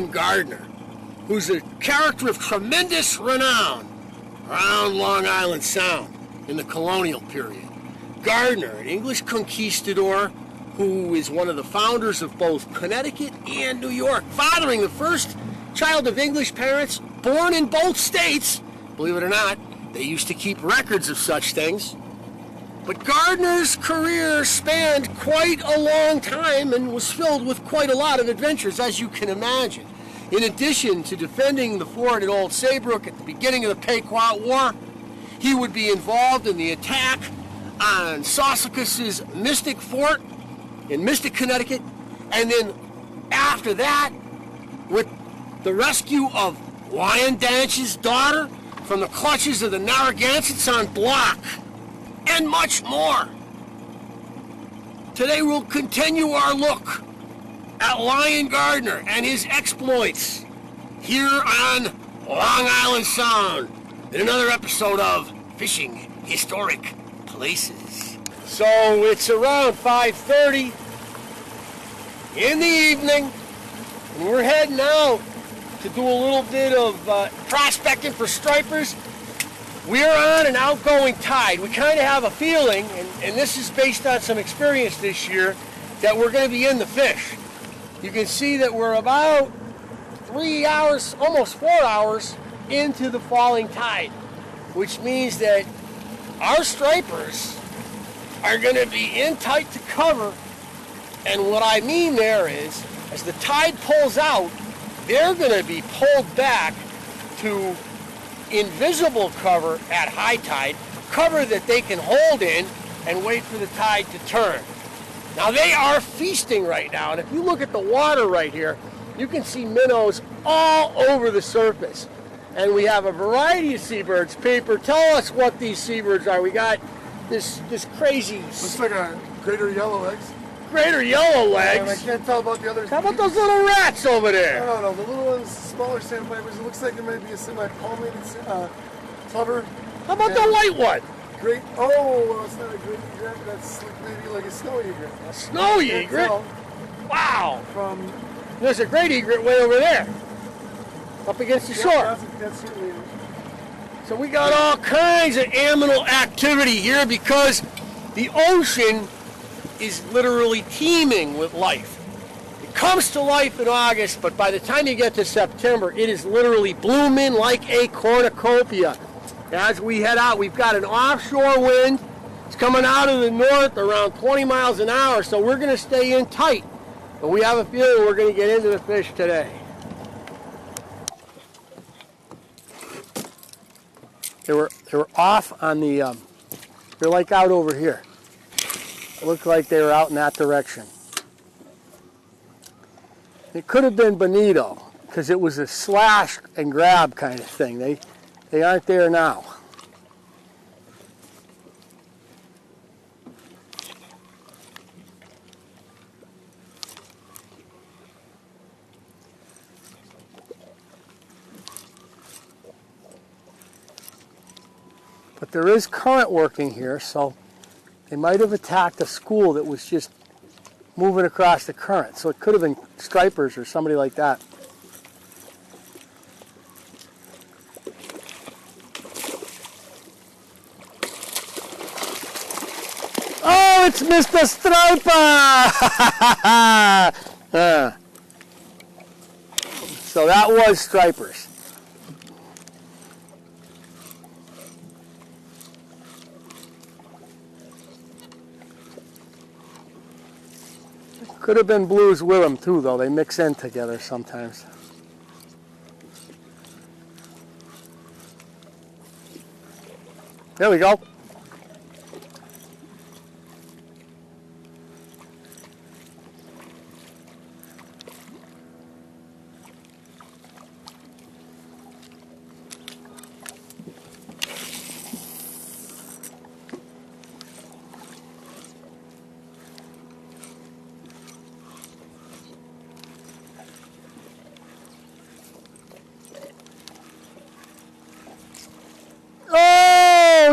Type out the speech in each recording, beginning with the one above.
Lion Gardiner, who's a character of tremendous renown around Long Island Sound in the colonial period. Gardiner, an English conquistador who is one of the founders of both Connecticut and New York, fathering the first child of English parents born in both states. Believe it or not, they used to keep records of such things. But Gardiner's career spanned quite a long time and was filled with quite a lot of adventures, as you can imagine. In addition to defending the fort at Old Saybrook at the beginning of the Pequot War, he would be involved in the attack on Saucicus's Mystic Fort in Mystic, Connecticut, and then after that, with the rescue of Lion Gardner's daughter from the clutches of the Narragansetts on Block, and much more. Today we'll continue our look at Lion Gardiner and his exploits here on Long Island Sound in another episode of Fishing Historic Places. So it's around 5:30 in the evening, and we're heading out to do a little bit of prospecting for stripers. We're on an outgoing tide. We kind of have a feeling, and this is based on some experience this year, that we're going to be in the fish. You can see that we're about 3 hours, almost 4 hours into the falling tide, which means that our stripers are going to be in tight to cover. And what I mean there is, as the tide pulls out, they're going to be pulled back to invisible cover at high tide, cover that they can hold in and wait for the tide to turn. Now they are feasting right now, and if you look at the water right here, you can see minnows all over the surface. And we have a variety of seabirds. Peeper, tell us what these seabirds are. We got this crazy... Looks like a greater yellowlegs. Greater yellowlegs? I can't tell about the others. How about those little rats over there? No, the little ones, smaller sandpipers. It looks like there might be a semi-palmated plover. How about the white one? Great. Oh, it's not a great egret. That's maybe like a snow egret. A snow egret? Wow. There's a great egret way over there, up against the shore. That's certainly it. So we got all kinds of animal activity here because the ocean is literally teeming with life. It comes to life in August, but by the time you get to September, it is literally blooming like a cornucopia. As we head out, we've got an offshore wind. It's coming out of the north around 20 miles an hour, so we're going to stay in tight. But we have a feeling we're going to get into the fish today. They were off on the, they're like out over here. It looked like they were out in that direction. It could have been bonito because it was a slash and grab kind of thing. They aren't there now. But there is current working here, so they might have attacked a school that was just moving across the current. So it could have been stripers or somebody like that. Oh, it's Mr. Striper! So that was stripers. Could have been blues with them too, though. They mix in together sometimes. There we go.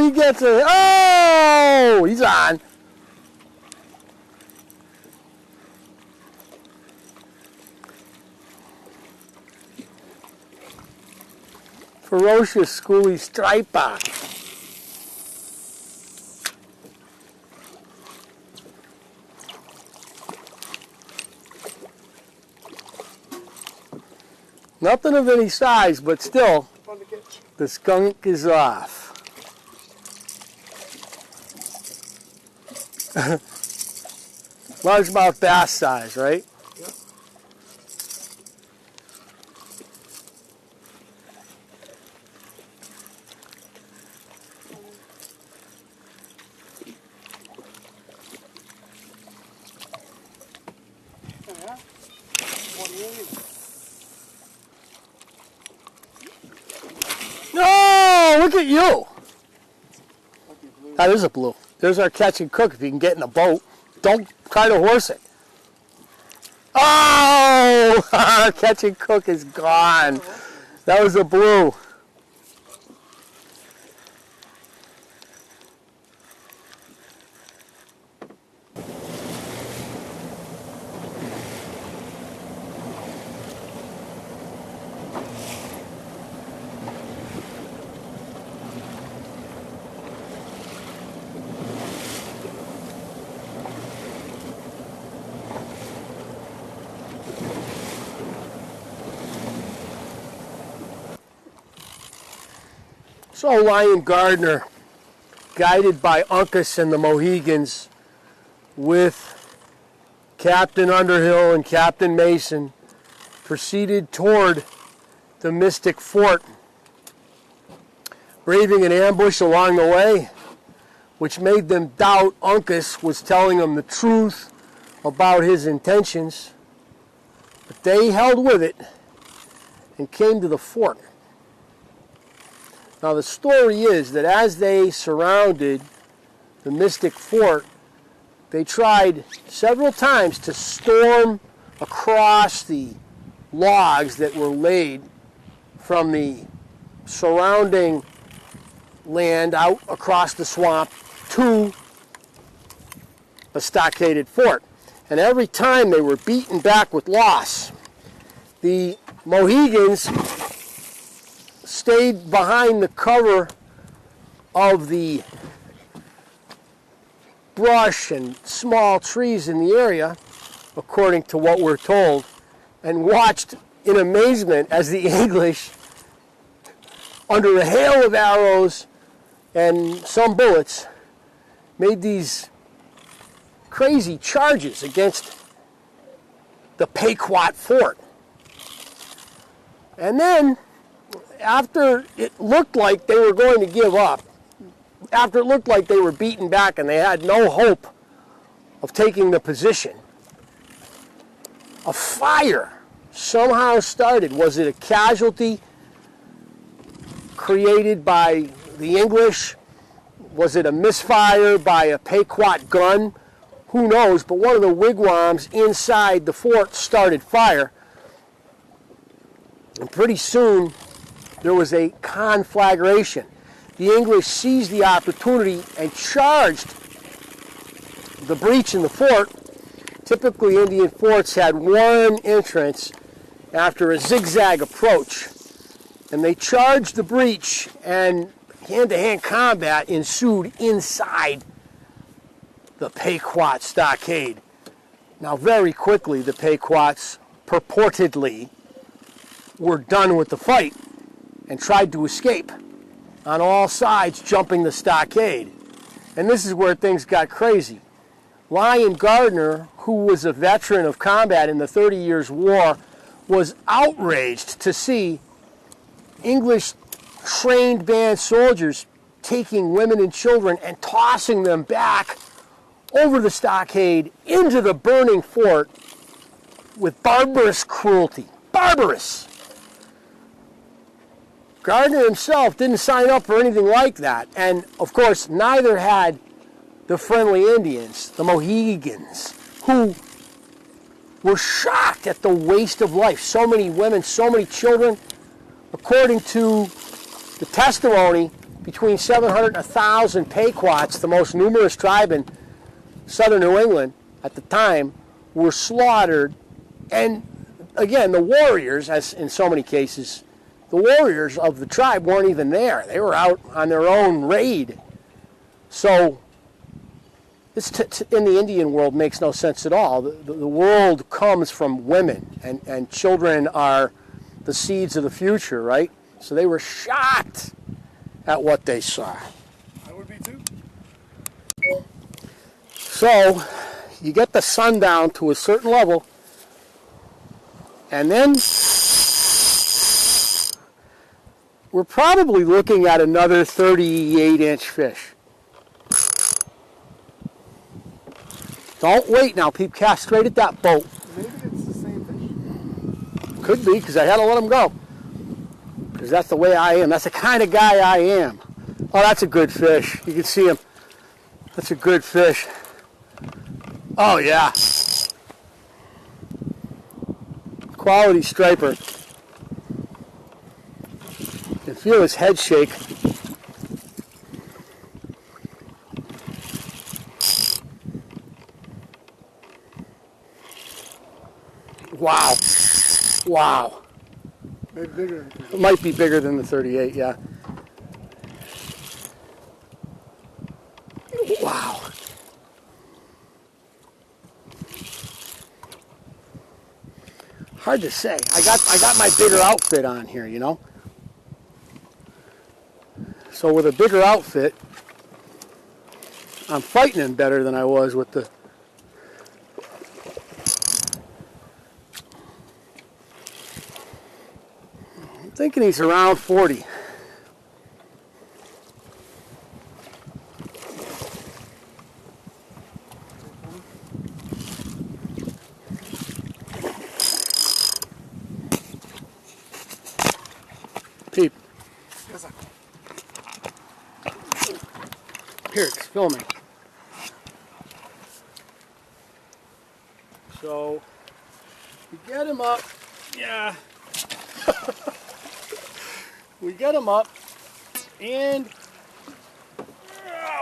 He gets it. Oh, he's on. Ferocious schoolie striper. Nothing of any size, but still, the skunk is off. Largemouth bass size, right? Yep. No, look at you. That is a blue. There's our catch and cook if you can get in a boat. Don't try to horse it. Oh, our catch and cook is gone. That was a blue. So Lion Gardiner, guided by I.D.s and the Mohegans, with Captain Underhill and Captain Mason, proceeded toward the Mystic Fort, braving an ambush along the way, which made them doubt I.D.s was telling them the truth about his intentions. But they held with it and came to the fort. Now the story is that as they surrounded the Mystic Fort, they tried several times to storm across the logs that were laid from the surrounding land out across the swamp to a stockaded fort. And every time they were beaten back with loss. The Mohegans stayed behind the cover of the brush and small trees in the area, according to what we're told, and watched in amazement as the English, under a hail of arrows and some bullets, made these crazy charges against the Pequot fort. And then, after it looked like they were going to give up, after it looked like they were beaten back and they had no hope of taking the position, a fire somehow started. Was it a casualty created by the English? Was it a misfire by a Pequot gun? Who knows? But one of the wigwams inside the fort started fire. And pretty soon, there was a conflagration. The English seized the opportunity and charged the breach in the fort. Typically, Indian forts had one entrance after a zigzag approach. And they charged the breach, and hand-to-hand combat ensued inside the Pequot stockade. Now, very quickly, the Pequots purportedly were done with the fight and tried to escape on all sides, jumping the stockade. And this is where things got crazy. Lion Gardiner, who was a veteran of combat in the 30 Years' War, was outraged to see English trained band soldiers taking women and children and tossing them back over the stockade into the burning fort with barbarous cruelty. Barbarous! Gardiner himself didn't sign up for anything like that. And, of course, neither had the friendly Indians, the Mohegans, who were shocked at the waste of life. So many women, so many children. According to the testimony, between 700 and 1,000 Pequots, the most numerous tribe in southern New England at the time, were slaughtered. And, again, the warriors, as in so many cases, the warriors of the tribe weren't even there. They were out on their own raid. So this in the Indian world makes no sense at all. The world comes from women, and children are the seeds of the future, right? So they were shocked at what they saw. I would be too. So you get the sun down to a certain level, and then we're probably looking at another 38-inch fish. Don't wait now, Pete. Cast straight at that boat. Maybe it's the same fish. Could be, because I had to let him go. Because that's the way I am. That's the kind of guy I am. Oh, that's a good fish. You can see him. That's a good fish. Oh, yeah. Quality striper. You can feel his head shake. Wow. Wow. Maybe bigger. It might be bigger than the 38, yeah. Wow. Hard to say. I got my bigger outfit on here, you know. So with a bigger outfit, I'm fighting him better than I was with the... I'm thinking he's around 40. Peep. Yes, sir. Here, it's filming. So, we get him up. Yeah. We get him up, and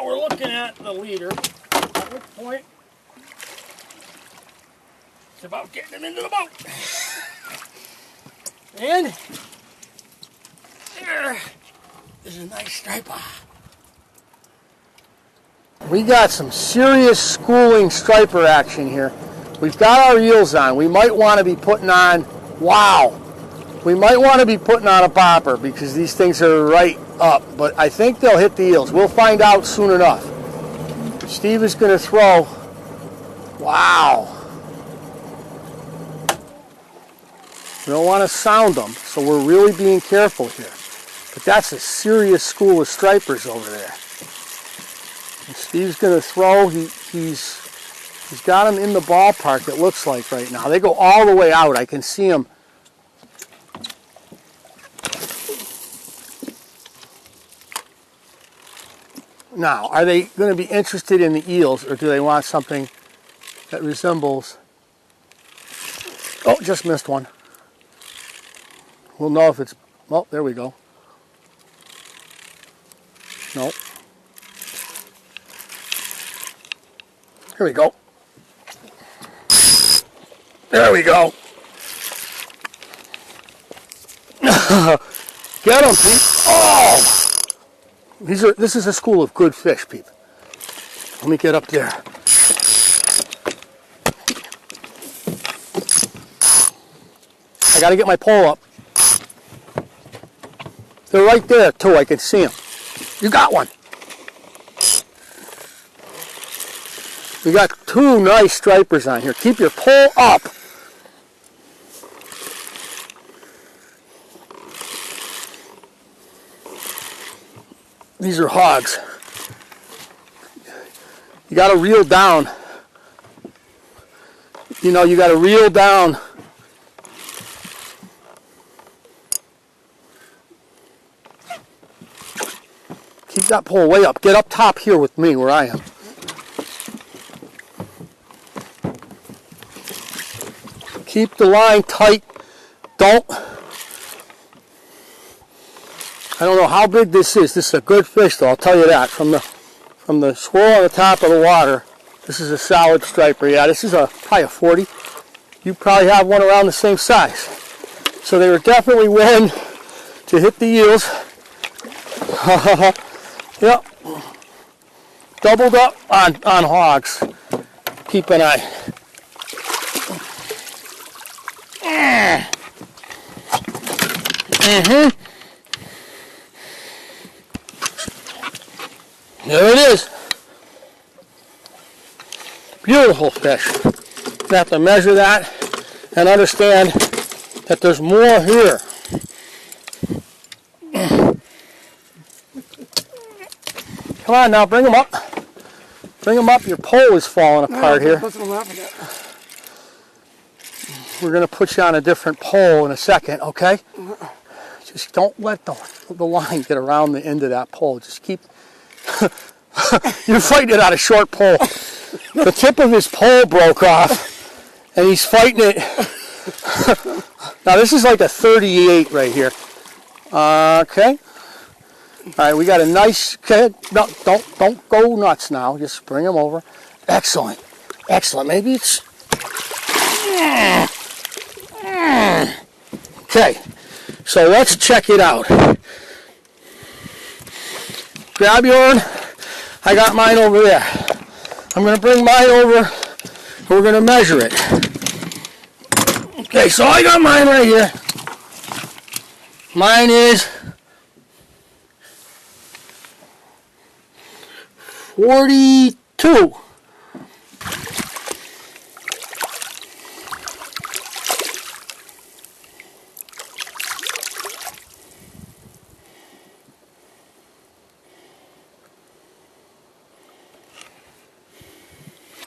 we're looking at the leader, at which point it's about getting him into the boat. And there is a nice striper. We got some serious schooling striper action here. We've got our eels on. We might want to be putting on, wow. We might want to be putting on a popper because these things are right up, but I think they'll hit the eels. We'll find out soon enough. Steve is going to throw. Wow. We don't want to sound them, so we're really being careful here. But that's a serious school of stripers over there. And Steve's going to throw. He's got them in the ballpark, it looks like right now. They go all the way out. I can see them. Now, are they going to be interested in the eels, or do they want something that resembles... Oh, just missed one. We'll know if it's... Oh, there we go. Nope. Here we go. There we go. Get them, Pete. Oh! This is a school of good fish, people. Let me get up there. I got to get my pole up. They're right there, too. I can see them. You got one. We got two nice stripers on here. Keep your pole up. These are hogs. You got to reel down. You know, you got to reel down. Keep that pole way up. Get up top here with me where I am. Keep the line tight. I don't know how big this is. This is a good fish, though. I'll tell you that. From the swirl on the top of the water, this is a solid striper. Yeah, this is probably a 40. You probably have one around the same size. So they were definitely willing to hit the eels. Yep. Doubled up on hogs. Keep an eye. There it is. Beautiful fish. You have to measure that and understand that there's more here. Come on now, bring them up. Bring them up. Your pole is falling apart here. That's what I'm laughing at. We're going to put you on a different pole in a second, okay? Just don't let the line get around the end of that pole. Just keep... You're fighting it on a short pole. The tip of his pole broke off, and he's fighting it. Now this is like a 38 right here. Okay. All right, we got a nice. Okay, no, don't go nuts now. Just bring him over. Excellent, excellent. Maybe it's. Okay, so let's check it out. Grab yours. I got mine over there. I'm going to bring mine over, and we're going to measure it. Okay, so I got mine right here. Mine is 42.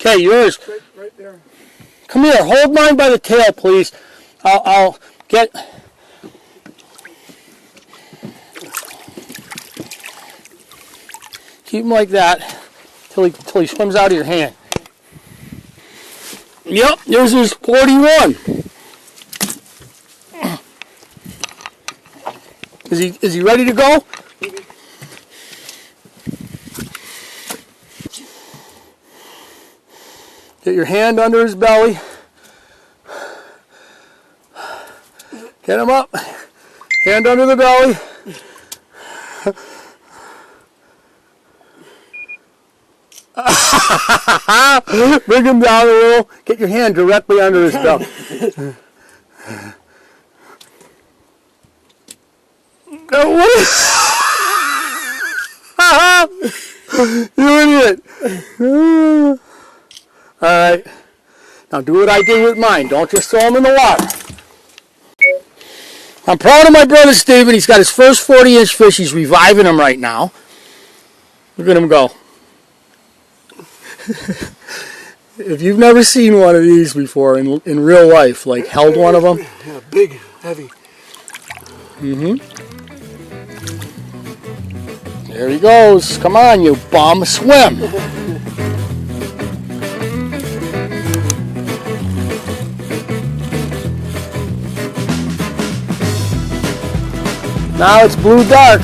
Okay, yours. Right there. Come here, hold mine by the tail, please. I'll get... Keep him like that till he swims out of your hand. Yep, yours is 41. Is he ready to go? Get your hand under his belly. Get him up. Hand under the belly. Bring him down a little. Get your hand directly under his belly. You idiot. Alright. Now do what I did with mine. Don't just throw them in the water. I'm proud of my brother Steven. He's got his first 40-inch fish. He's reviving him right now. Look at him go. If you've never seen one of these before in real life, like held one of them. Yeah, big, heavy. There he goes. Come on, you bum. Swim. Now it's blue dark.